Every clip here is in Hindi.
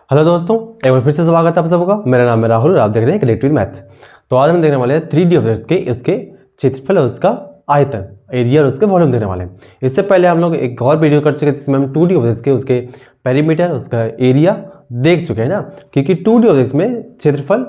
हेलो दोस्तों, एक बार फिर से स्वागत है आप सबका। मेरा नाम है राहुल और आप देख रहे हैं कनेक्ट विद मैथ। तो आज हम देखने वाले हैं 3D ऑब्जेक्ट्स के उसके क्षेत्रफल और उसका आयतन, एरिया और उसके वॉल्यूम देखने वाले हैं। इससे पहले हम लोग एक और वीडियो कर चुके हैं जिसमें हम 2D ऑब्जेक्ट्स के उसके पेरीमीटर, उसका एरिया देख चुके हैं ना, क्योंकि 2D ऑब्जेक्ट्स में क्षेत्रफल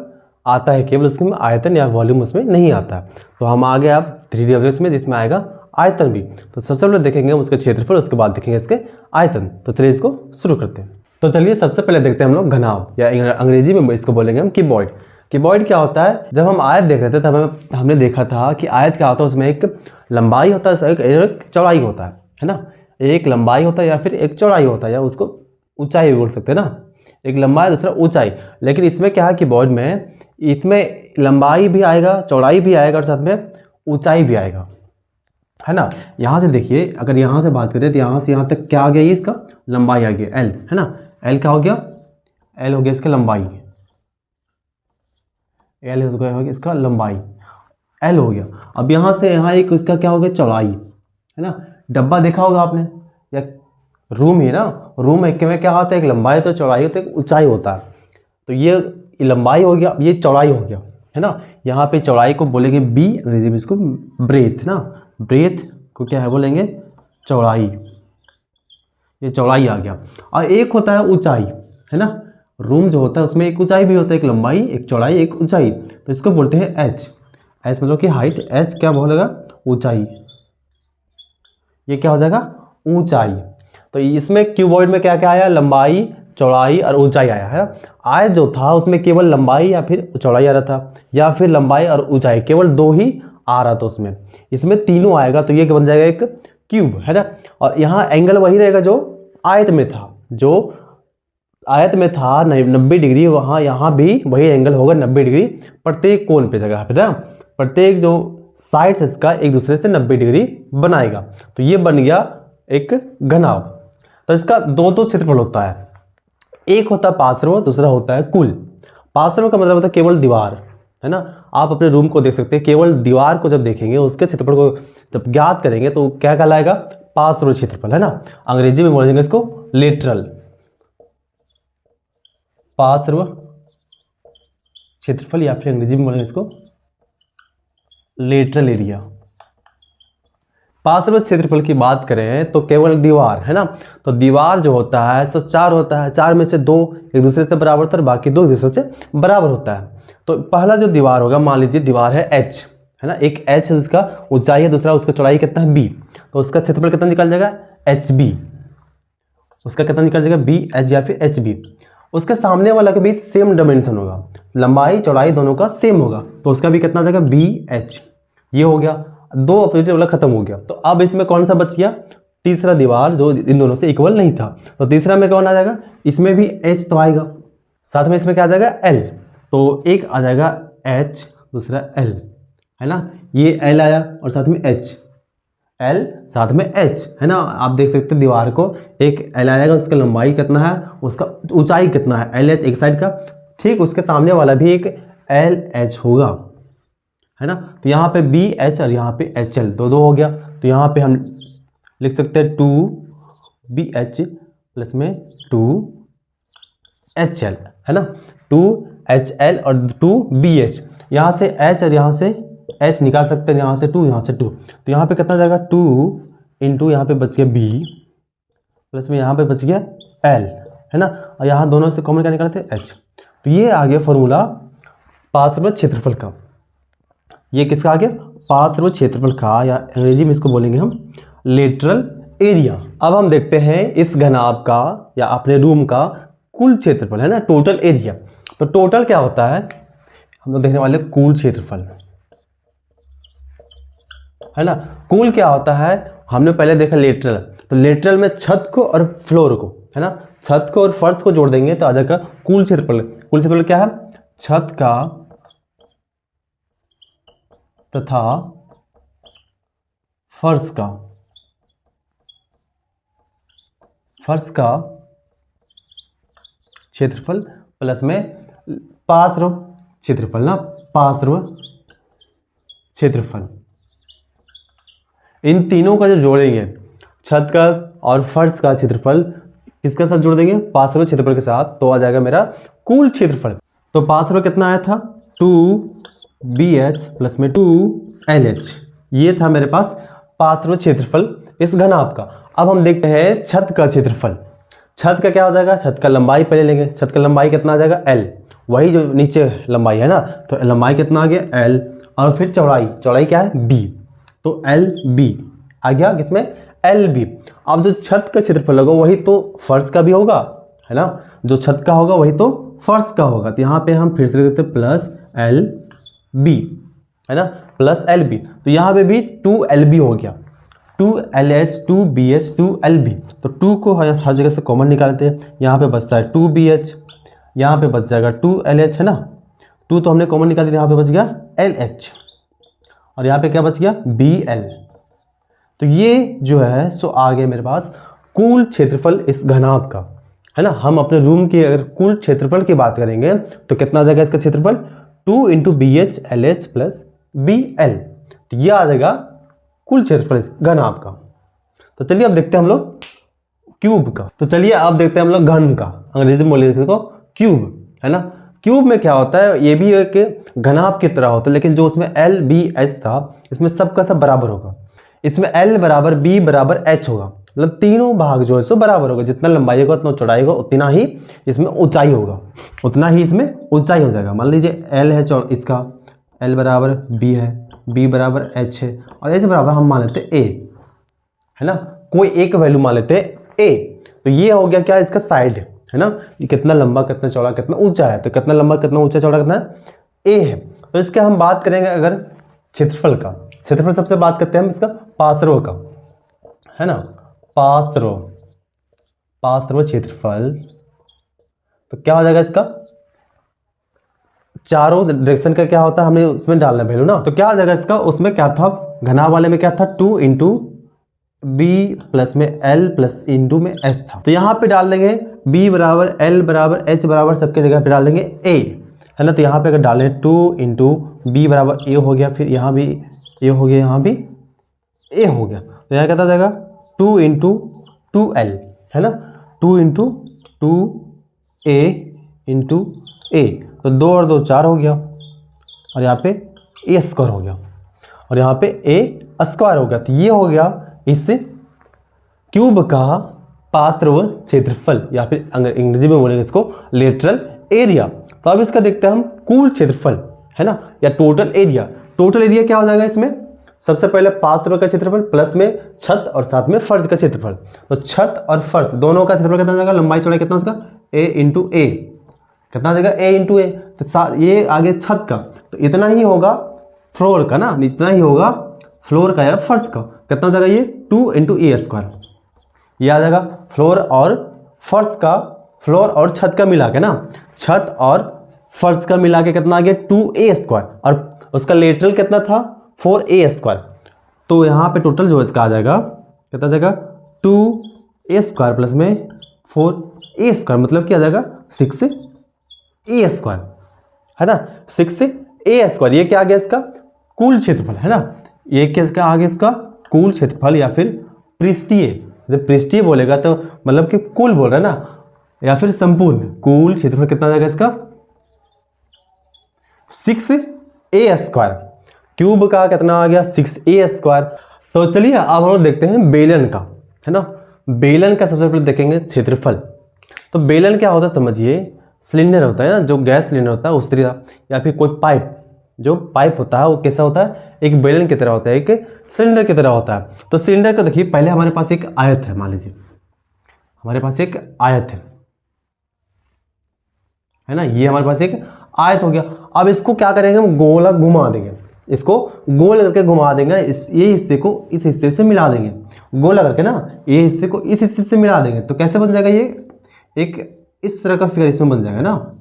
आता है केवल, उसमें आयतन या वॉल्यूम उसमें नहीं आता। तो हम आगे आप 3D ऑब्जेक्ट्स में जिसमें आएगा आयतन भी। तो सबसे पहले देखेंगे हम उसके क्षेत्रफल, उसके बाद देखेंगे इसके आयतन। तो चलिए इसको शुरू करते हैं। तो चलिए सबसे पहले देखते हैं हम लोग घनाभ, या अंग्रेजी में इसको बोलेंगे हम क्यूबॉइड। क्यूबॉइड क्या होता है? जब हम आयत देख रहे थे तब हमने देखा था कि आयत क्या होता है, उसमें एक लंबाई होता है, एक चौड़ाई होता है ना। एक लंबाई होता है या फिर एक चौड़ाई होता है, या उसको ऊंचाई भी बोल सकते हैं ना। एक लंबाई दूसरा ऊंचाई। लेकिन इसमें क्या है क्यूबॉइड में, इसमें लंबाई भी आएगा, चौड़ाई भी आएगा और साथ में ऊंचाई भी आएगा, है ना। यहाँ से देखिए, अगर यहाँ से बात करें तो यहाँ से यहाँ तक क्या आ गया, ये इसका लंबाई आ गया एल, है ना। एल क्या हो गया? एल हो गया इसका लंबाई, एल हो गया इसका लंबाई, एल हो गया। अब यहाँ से यहाँ एक इसका क्या हो गया, चौड़ाई, है ना। डब्बा देखा होगा आपने, या रूम ही ना, रूम एक में क्या होता है, एक लंबाई होता है, चौड़ाई होता है, एक ऊंचाई होता है। तो ये लंबाई हो गया, ये चौड़ाई हो गया, है ना। यहाँ पे चौड़ाई को बोलेंगे बी, अंग्रेजी में इसको ब्रेथ ना, ब्रेथ को क्या है बोलेंगे, चौड़ाई। ये चौड़ाई आ गया। और एक होता है ऊंचाई, है ना। रूम जो होता है उसमें एक ऊंचाई भी होता है, एक लंबाई, एक चौड़ाई, एक ऊंचाई। तो इसको बोलते हैं एच। एच मतलब कि हाइट, एच क्या बोलेगा, ऊंचाई। ये क्या हो जाएगा, ऊंचाई। तो इसमें क्यूबॉइड में क्या क्या आया, लंबाई, चौड़ाई और ऊंचाई आया, है ना। आयत जो था उसमें केवल लंबाई या फिर चौड़ाई आ रहा था, या फिर लंबाई और ऊंचाई, केवल दो ही आ रहा था उसमें। इसमें तीनों आएगा तो ये बन जाएगा एक क्यूब, है ना। और यहाँ एंगल वही रहेगा जो आयत में था, जो आयत में था 90 डिग्री, वहाँ यहाँ भी वही एंगल होगा 90 डिग्री प्रत्येक कोण पे, जगह पे ना। प्रत्येक जो साइड्स इसका एक दूसरे से 90 डिग्री बनाएगा। तो ये बन गया एक घनाभ। तो इसका दो दो क्षेत्रफल होता है, एक होता है पार्श्व, दूसरा होता है कुल। पार्श्व का मतलब होता है केवल दीवार, है ना। आप अपने रूम को देख सकते हैं, केवल दीवार को जब देखेंगे, उसके क्षेत्रफल को जब ज्ञात करेंगे तो क्या कहलाएगा, पार्श्व क्षेत्रफल, है ना। अंग्रेजी में बोलेंगे इसको लेटरल, पार्श्व क्षेत्रफल, या फिर अंग्रेजी में बोलेंगे इसको लेटरल एरिया। पार्श्व क्षेत्रफल की बात करें तो केवल दीवार, है ना। तो दीवार जो होता है सो चार होता है, चार में से दो एक दूसरे से बराबर होता है, बाकी दो एक दूसरे से बराबर होता है। तो पहला जो दीवार होगा, मान लीजिए दीवार है एच, है ना। एक एच उसका ऊंचाई है, दूसरा उसका चौड़ाई कितना है बी। तो उसका क्षेत्रफल कितना निकल जाएगा, एच बी। उसका कितना निकल जाएगा, बी एच या फिर एच बी। उसके सामने वाला का भी सेम डायमेंशन होगा, लंबाई चौड़ाई दोनों का सेम होगा, तो उसका भी कितना जाएगा, बी एच। ये हो गया, दो अपोजिट वाला खत्म हो गया। तो अब इसमें कौन सा बच गया, तीसरा दीवार जो इन दोनों से इक्वल नहीं था। तो तीसरा में कौन आ जाएगा, इसमें भी एच तो आएगा, साथ में इसमें क्या आ जाएगा, एल। तो एक आ जाएगा एच, दूसरा एल, है ना। ये एल आया और साथ में एच, एल साथ में एच, है ना। आप देख सकते हैं दीवार को, एक एल आएगा, उसका लंबाई कितना है, उसका ऊंचाई कितना है, एल एच एक साइड का, ठीक। उसके सामने वाला भी एक एल एच होगा, है ना। तो यहाँ पे बी एच और यहाँ पे एच एल, दो दो हो गया। तो यहाँ पे हम लिख सकते हैं 2 बी एच प्लस में 2 एच एल, है ना। 2 एच एल और 2 बी एच। यहाँ से एच और यहाँ से एच निकाल सकते हैं, यहाँ से 2, यहाँ से 2। तो यहाँ पे कितना जाएगा, 2 इंटू यहाँ पे बच गया बी, प्लस में यहाँ पे बच गया एल, है ना। और यहाँ दोनों से कॉमन क्या निकालते हैं, एच। तो ये आ गया फॉर्मूला पार्श्व क्षेत्रफल का। ये किसका आ गया, पार्श्व क्षेत्रफल का, या अंग्रेजी में इसको बोलेंगे हम लेटरल एरिया। अब हम देखते हैं इस घनाभ का या अपने रूम का कुल क्षेत्रफल, है ना, टोटल एरिया। तो टोटल क्या होता है, हम लोग देखने वाले कुल क्षेत्रफल, है ना। कुल क्या होता है, हमने पहले देखा लेटरल। तो लेटरल में छत को और फ्लोर को, है ना, छत को और फर्श को जोड़ देंगे तो आ जाएगा कुल क्षेत्रफल। कुल क्षेत्रफल क्या है, छत का तथा फर्श का, फर्श का क्षेत्रफल प्लस में पार्श्व क्षेत्रफल ना, पार्श्व क्षेत्रफल। इन तीनों का जो जोड़ेंगे, छत का और फर्श का क्षेत्रफल किसके साथ जोड़ देंगे, पार्श्व क्षेत्रफल के साथ, तो आ जाएगा मेरा कुल क्षेत्रफल। तो पार्श्व कितना आया था 2BH प्लस में 2LH, ये था मेरे पास पार्श्व क्षेत्रफल इस घनाभ का। अब हम देखते हैं छत का क्षेत्रफल। छत का क्या हो जाएगा, छत का लंबाई पहले लेंगे। छत का लंबाई कितना आ जाएगा L, वही जो नीचे लंबाई है ना, तो लंबाई कितना आ गया L, और फिर चौड़ाई, चौड़ाई क्या है B, तो LB आ गया किसमें LB। अब जो छत का क्षेत्रफल होगा वही तो फर्श का भी होगा, है ना, जो छत का होगा वही तो फर्श का होगा। तो यहाँ पे हम फिर से देते प्लस LB, है ना, प्लस LB। तो यहाँ पे भी 2LB हो गया, 2LH 2BH 2LB। तो 2 को हर जगह से कॉमन निकालते हैं, यहाँ पे बचता है 2BH, यहाँ पे बच जाएगा 2LH, है ना, 2 तो हमने कॉमन निकाल दिया, यहाँ पे बच गया LH, और यहाँ पे क्या बच गया BL। तो ये जो है सो आ गया मेरे पास कुल क्षेत्रफल इस घनाभ का, है ना। हम अपने रूम की अगर कुल क्षेत्रफल की बात करेंगे तो कितना आ जाएगा इसका क्षेत्रफल, 2 × BH LH प्लस BL। तो ये आ जाएगा कुल क्षेत्रफल इस घनाभ का। तो चलिए अब देखते हैं हम लोग क्यूब का। तो चलिए अब देखते हैं हम लोग घन का, अंग्रेजी में बोलिए इसको क्यूब, है ना। क्यूब में क्या होता है, ये भी एक घनाभ की तरह होता है, लेकिन जो उसमें LBH था इसमें सबका सब बराबर होगा। इसमें L बराबर B बराबर H होगा, मतलब तीनों भाग जो है सो बराबर होगा, जितना लंबाई होगा उतना चौड़ाई होगा, उतना ही इसमें ऊंचाई होगा, उतना ही इसमें ऊंचाई हो जाएगा। मान लीजिए L है इसका, L बराबर B है, B बराबर H है, और H बराबर हम मान लेते A, है ना, कोई एक वैल्यू मान लेते A। तो ये हो गया क्या, इसका साइड, है ना, ये कितना लंबा कितना चौड़ा कितना ऊंचा है, तो कितना लंबा कितना ऊंचा चौड़ा कितना है A है। तो इसके हम बात करेंगे अगर क्षेत्रफल का, क्षेत्रफल सबसे बात करते हैं हम इसका पार्श्व का, है ना, पार्श्व क्षेत्रफल। तो क्या हो जाएगा इसका, चारों डायरेक्शन का क्या होता है हमने उसमें डालना वैल्यू ना। तो क्या हो जाएगा इसका, उसमें क्या था घनाभ वाले में क्या था 2 × B प्लस में L प्लस इंटू में H था। तो यहाँ पे डाल देंगे B बराबर L बराबर H बराबर सबके जगह पे डाल देंगे A, है ना। तो यहाँ पे अगर डालें 2 × B बराबर A हो गया, फिर यहाँ भी A हो गया, यहाँ भी A हो गया। तो यहाँ क्या आ जाएगा 2 × 2L, है ना, 2 × 2A × A। तो 2 और 2 4 हो गया, और यहाँ पे A स्क्वायर हो गया, और यहाँ पे A स्क्वायर हो गया। तो ये हो गया इस क्यूब का पार्श्व क्षेत्रफल, या फिर अंग्रेजी में बोलेंगे इसको लेटरल एरिया। तो अब इसका देखते हैं हम कुल क्षेत्रफल, है ना, या टोटल एरिया। टोटल एरिया क्या हो जाएगा इसमें, सबसे पहले पार्श्व का क्षेत्रफल प्लस में छत और साथ में फर्श का क्षेत्रफल। तो छत और फर्श दोनों का क्षेत्रफल कितना हो जाएगा, लंबाई चौड़ाई कितना उसका A × A, कितना हो जाएगा A × A। तो ये आगे छत का, तो इतना ही होगा फ्लोर का ना, इतना ही होगा फ्लोर का या फर्श का, कितना हो जाएगा ये 2 × A स्क्वायर। ये आ जाएगा फ्लोर और फर्श का, फ्लोर और छत का मिला के ना, छत और फर्श का मिला के कितना आ गया 2A स्क्वायर, और उसका लेटरल कितना था 4A स्क्वायर। तो यहाँ पे टोटल जो इसका आ जाएगा कितना आ जाएगा 2A स्क्वायर प्लस में 4A स्क्वायर, मतलब क्या आ जाएगा 6A स्क्वायर, है ना, 6A स्क्वायर। ये क्या आ गया इसका कुल क्षेत्रफल, है ना, ये क्या आ गया इसका कुल क्षेत्रफल, या फिर पृष्ठीय, जब पृष्ठीय बोलेगा तो मतलब कि कुल बोल रहा है ना, या फिर संपूर्ण कुल क्षेत्रफल कितना आ जाएगा इसका 6A स्क्वायर। क्यूब का कितना आ गया 6A स्क्वायर। तो चलिए अब हम लोग देखते हैं बेलन का, है ना। बेलन का सबसे पहले देखेंगे क्षेत्रफल। तो बेलन क्या होता है समझिए, सिलेंडर होता है ना, जो गैस सिलेंडर होता है उस तरह, या फिर कोई पाइप, जो पाइप होता है वो कैसा होता है, एक बेलन की तरह होता है, एक सिलेंडर की तरह होता है। तो सिलेंडर को देखिए, पहले हमारे पास एक आयत है, मान लीजिए हमारे पास एक आयत है ना, ये हमारे पास एक आयत हो गया। अब इसको क्या करेंगे हम, गोला घुमा देंगे, इसको गोल करके घुमा देंगे, ये हिस्से को इस हिस्से से मिला देंगे, गोला करके ना, ये हिस्से को इस हिस्से से मिला देंगे। तो कैसे बन जाएगा, ये एक इस तरह का फिगर इसमें बन जाएगा ना,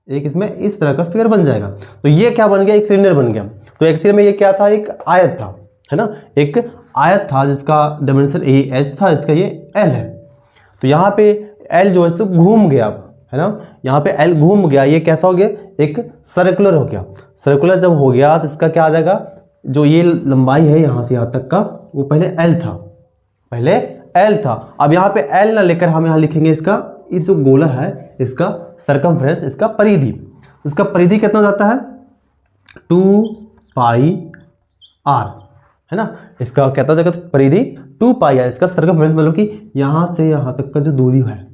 एक इसमें इस तरह का फिगर बन जाएगा। तो ये क्या बन गया, एक सिलेंडर बन गया। तो एक्चुअली में ये क्या था, एक आयत था, है ना, एक आयत था जिसका डायमेंशन H था, इसका ये L है। तो यहाँ पे L जो है सो घूम गया, है ना, यहाँ पे L घूम गया, ये कैसा हो गया, एक सर्कुलर हो गया। सर्कुलर जब हो गया तो इसका क्या आ जाएगा, जो ये लंबाई है यहाँ से यहाँ तक का, वो पहले L था, पहले एल था। अब यहाँ पे एल ना लेकर हम यहाँ लिखेंगे इसका, इस जो गोला है इसका सरकमफ्रेंस, इसका परिधि। इसका परिधि कितना हो जाता है 2 पाई आर, है ना। इसका कहता जाएगा परिधि 2 पाई आर, इसका सरकमफ्रेंस मतलब कि यहाँ से यहाँ तक का जो दूरी है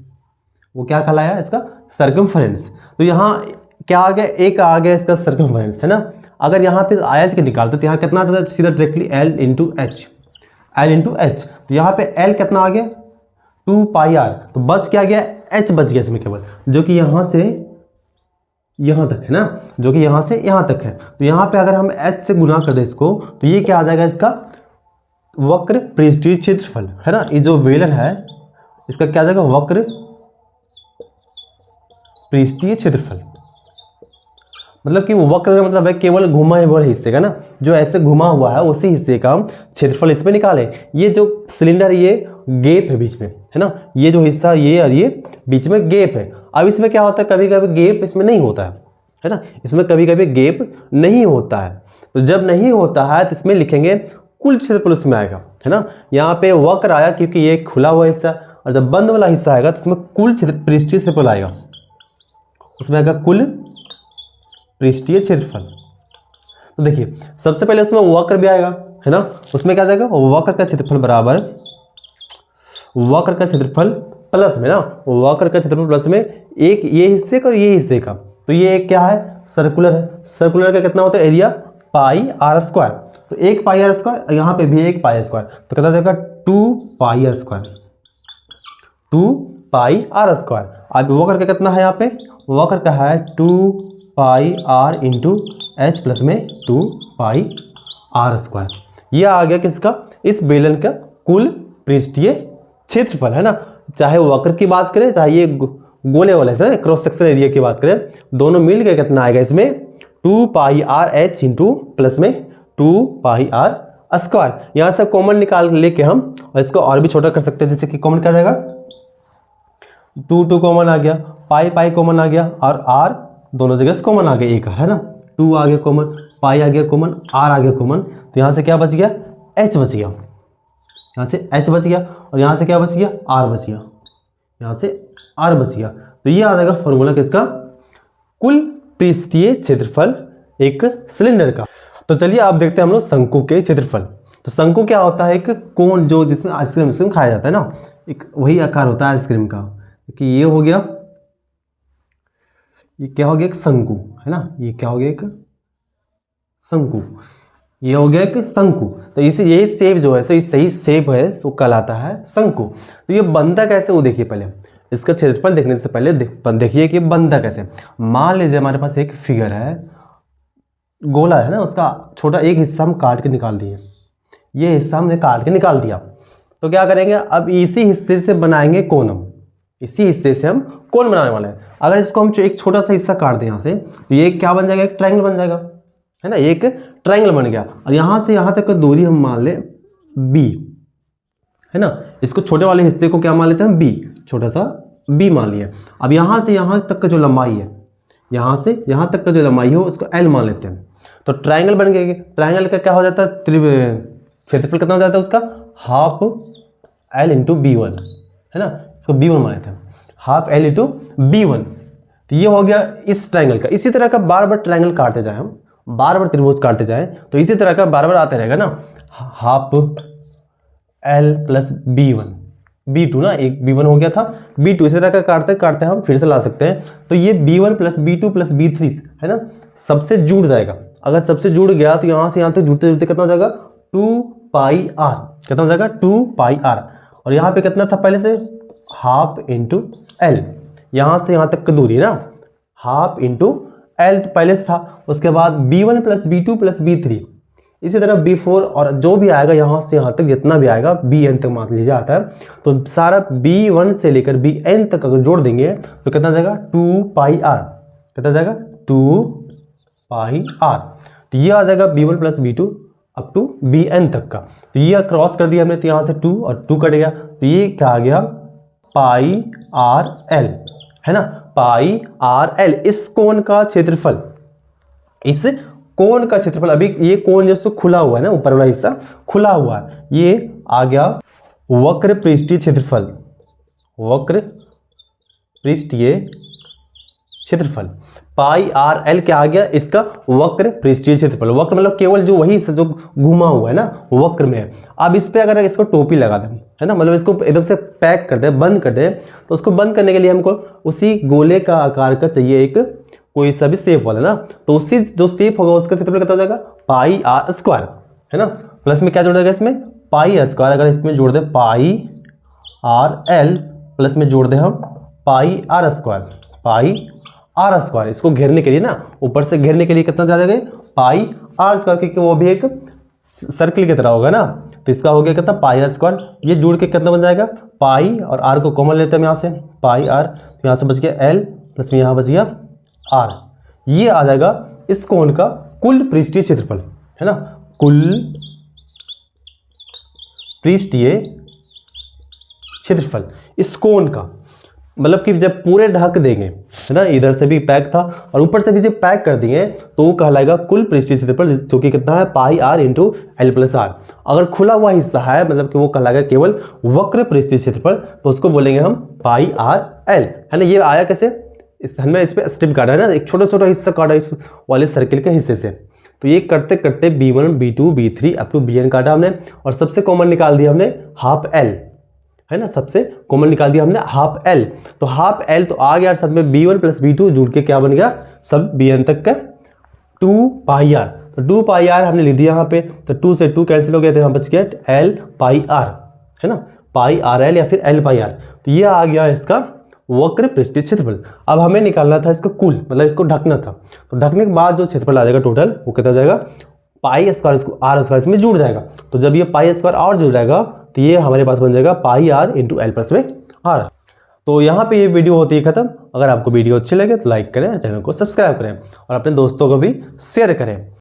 वो क्या कहलाया इसका सरकमफ्रेंस। तो यहाँ क्या आ गया, एक आ गया इसका सरकमफ्रेंस, है ना। अगर यहाँ पे आयत के निकालते तो यहाँ कितना आता था सीधा directly L into H, L into H. तो यहाँ पे एल कितना आ गया 2 पाई आर, तो बच क्या गया एच बच गया इसमें केवल, जो कि यहाँ से यहाँ तक है ना, जो कि यहाँ से यहाँ तक है। तो यहाँ पे अगर हम एच से गुना कर दें इसको तो ये क्या आ जाएगा इसका वक्र पृष्ठीय क्षेत्रफल, है ना। ये जो वेलर है इसका क्या आ जाएगा वक्र पृष्ठीय क्षेत्रफल, मतलब कि वो वक्र का मतलब है केवल घुमा हुआ हिस्से का ना, जो ऐसे घुमा हुआ है उसी हिस्से का हम क्षेत्रफल इसमें निकालें। ये जो सिलेंडर ये गैप है बीच में, है ना, ये जो हिस्सा ये और ये बीच में गैप है। अब इसमें क्या होता है कभी कभी गैप इसमें नहीं होता है ना, इसमें कभी कभी गैप नहीं होता है। तो जब नहीं होता है तो इसमें लिखेंगे कुल क्षेत्रफल उसमें आएगा, है ना। यहाँ पे वक्र आया क्योंकि ये खुला हुआ हिस्सा, और जब बंद वाला हिस्सा आएगा तो इसमें कुल पृष्ठीय क्षेत्रफल आएगा, उसमें आएगा कुल पृष्ठीय क्षेत्रफल। तो देखिए सबसे पहले उसमें वक्र भी आएगा, है ना, उसमें क्या जाएगा वक्र का क्षेत्रफल बराबर वक्र का क्षेत्रफल प्लस में ना, वक्र का क्षेत्रफल प्लस में एक ये हिस्से का और ये हिस्से का। तो ये क्या है सर्कुलर है, सर्कुलर का कितना होता है एरिया पाई आर स्क्वायर, तो 1 पाई आर स्क्वायर, यहाँ पे भी 1 पाई स्क्वायर, तो कितना जाएगा 2 pi r square, 2 pi r square. अब वक्र का कितना है यहाँ पे, वक्र का है 2 pi r into H plus में 2 पाई आर स्क्वायर। यह आ गया किसका इस बेलन का कुल पृष्ठीय क्षेत्रफल, है ना। चाहे वक्र की बात करें चाहे ये गोले वाले से क्रॉस सेक्शन एरिया की बात करें, दोनों मिल के कितना आएगा इसमें 2 pi R H into plus में 2 पाई आर स्क्वायर। यहाँ से कॉमन निकाल लेके हम और इसको और भी छोटा कर सकते हैं, जैसे कि कॉमन क्या जाएगा 2 कॉमन आ गया, पाई कॉमन आ गया, और आर दोनों जगह से कॉमन आ गया एक, है ना। 2 आ गया कॉमन, पाई आ गया कॉमन, आर आ गया कॉमन, तो यहाँ से क्या बच गया एच बच गया, यहाँ से एच बच गया, और यहाँ से क्या बच गया आर बच गया, यहाँ से आर बच गया। तो ये आ जाएगा फॉर्मूला किसका कुल पृष्ठीय क्षेत्रफल एक सिलेंडर का। तो चलिए आप देखते हैं हम लोग शंकु के क्षेत्रफल। तो शंकु क्या होता है एक कोन जो जिसमें आइसक्रीम खाया जाता है ना, एक वही आकार होता है आइसक्रीम का, कि ये हो गया, ये क्या हो गया एक शंकु, है ना, ये क्या हो गया एक शंकु, ये हो गया एक शंकु। तो इसी यही शेप जो है सो सही शेप है तो कहलाता है शंकु। तो ये बनता कैसे वो देखिए, पहले इसका क्षेत्रफल देखने से पहले देखिए कि बनता कैसे। मान लीजिए हमारे पास एक फिगर है, गोला है ना, उसका छोटा एक हिस्सा हम काट के निकाल दिए, ये हिस्सा हमने काट के निकाल दिया, तो क्या करेंगे अब इसी हिस्से से बनाएंगे कोन, हम इसी हिस्से से हम कोन बनाने वाले हैं। अगर इसको हम एक छोटा सा हिस्सा काट दें यहाँ से, तो ये क्या बन जाएगा एक ट्रायंगल बन जाएगा, है ना, एक ट्रायंगल बन गया। और यहाँ से यहाँ तक का दूरी हम मान ले b, है ना, इसको छोटे वाले हिस्से को क्या मान लेते हैं हम b, छोटा सा b मान लिया। अब यहाँ से यहाँ तक का जो लंबाई है, यहाँ से यहाँ तक का जो लंबाई हो उसको l मान लेते हैं, तो ट्रायंगल बन गया। ट्रायंगल का क्या हो जाता है क्षेत्रफल कितना हो जाता है उसका हाफ l इंटू b1, है ना, इसको b1 मान लेते हैं, हाफ l इंटू b1। तो ये हो गया इस ट्रायंगल का। इसी तरह का बार बार ट्रायंगल काटते जाए, हम बार बार त्रिभुज काटते जाएं तो इसी तरह का बार बार आता रहेगा ना, half l plus b1 b2 ना, एक b1 हो गया था b2, इसी तरह का काटते काटते हम फिर से ला सकते हैं। तो ये b1 plus b2 plus b3 है ना, सबसे जुड़ जाएगा। अगर सबसे जुड़ गया तो यहाँ से यहाँ तक जुड़ते जुड़ते कितना हो जाएगा 2 पाई आर, कितना हो जाएगा 2 पाई आर। और यहाँ पे कितना था पहले से हाफ इंटू l, यहाँ से यहाँ तक की दूरी ना हाफ इंटू l तो पहले से था, उसके बाद b1 plus b2 plus b3, इसी तरह b4, और जो भी आएगा यहाँ से यहाँ तक जितना भी आएगा bn तक मान लीजिए आता है, तो सारा b1 से लेकर bn तक अगर जोड़ देंगे तो कितना जाएगा 2 पाई r, कितना जाएगा 2 पाई r। तो ये आ जाएगा b1 plus b2 up to bn तक का। तो ये क्रॉस कर दिया हमने, तो यहाँ से 2 और 2 कट गया, तो ये क्या आ गया पाई आर एल, है ना, पाई आर एल इस कोण का क्षेत्रफल, इस कोण का क्षेत्रफल। अभी ये कोण जो खुला हुआ है ना, ऊपर वाला हिस्सा खुला हुआ है, ये आ गया वक्र पृष्ठीय क्षेत्रफल, वक्र पृष्ठीय क्षेत्रफल पाई आर एल क्या आ गया, इसका वक्र पृष्ठीय क्षेत्रफल। वक्र मतलब केवल जो वही जो घुमा हुआ है ना वक्र में है। अब इस पे अगर इसको टोपी लगा दें, है ना, मतलब इसको एकदम से पैक कर दे, बंद कर दे, तो उसको बंद करने के लिए हमको उसी गोले का आकार का चाहिए एक कोई सा भी शेप वाला ना, तो उसी जो शेप होगा उसका क्षेत्रफल कितना हो जाएगा, पाई आर स्क्वायर, है ना। प्लस में क्या जोड़ देगा इसमें, पाई आर स्क्वायर। अगर इसमें जोड़ दे पाई आर एल, प्लस में जोड़ दे हम pi r square, pi r square. इसको घेरने के लिए ना, ऊपर से घेरने के लिए कितना जा जाएगा, पाई आर स्क्वायर, क्योंकि वो भी एक सर्किल की तरह होगा ना, तो इसका हो गया कितना, पाई आर स्क्वायर। ये जुड़ के कितना बन जाएगा, पाई और आर को कॉमन लेते हैं यहाँ से, पाई आर, यहाँ से बच गया एल, प्लस में यहाँ बच गया आर। ये आ जाएगा इस कोण का कुल पृष्ठीय क्षेत्रफल, है ना, कुल पृष्ठीय क्षेत्रफल इस कोण का। मतलब कि जब पूरे ढक देंगे, है ना, इधर से भी पैक था और ऊपर से भी जब पैक कर दिए तो वो कहलाएगा कुल पृष्ठीय क्षेत्रफल, जो कि कितना है, pi r into l plus r. अगर खुला हुआ हिस्सा है, मतलब कि वो कहलाएगा केवल वक्र पृष्ठीय क्षेत्रफल, तो उसको बोलेंगे हम पाई आर एल, है ना। ये आया कैसे, हमने इस पर स्ट्रिप काटा है ना, एक छोटा छोटा हिस्सा काटा इस वाले सर्किल के हिस्से से। तो ये करते करते B1 B2 B3 up to Bn काटा हमने, और सबसे कॉमन निकाल दिया हमने हाफ एल, है ना, सबसे कॉमन निकाल दिया हमने हाफ एल। तो हाफ एल तो आ गया, साथ में B1 प्लस B2 जुड़ के क्या बन गया, सब Bn तक का 2 पाई आर। तो 2 पाई आर हमने लिख दिया यहाँ पे, तो 2 से 2 कैंसिल हो गया, तो यहाँ बच गया एल पाई आर, है ना, पाई आर एल या फिर एल पाई आर। तो ये आ गया इसका वक्र पृष्ठीय क्षेत्रफल। अब हमें निकालना था इसका कुल, मतलब इसको ढकना था, तो ढकने के बाद जो क्षेत्रफल आ जाएगा टोटल, वो कितना जाएगा, पाई स्क्वायर, इसको आर स्क्वायर इसमें जुड़ जाएगा। तो जब ये पाई स्क्वायर और जुड़ जाएगा तो ये हमारे पास बन जाएगा पाई आर इंटू एल प्लस में आर। तो यहाँ पे ये वीडियो होती है खत्म। अगर आपको वीडियो अच्छी लगे तो लाइक करें, चैनल को सब्सक्राइब करें और अपने दोस्तों को भी शेयर करें।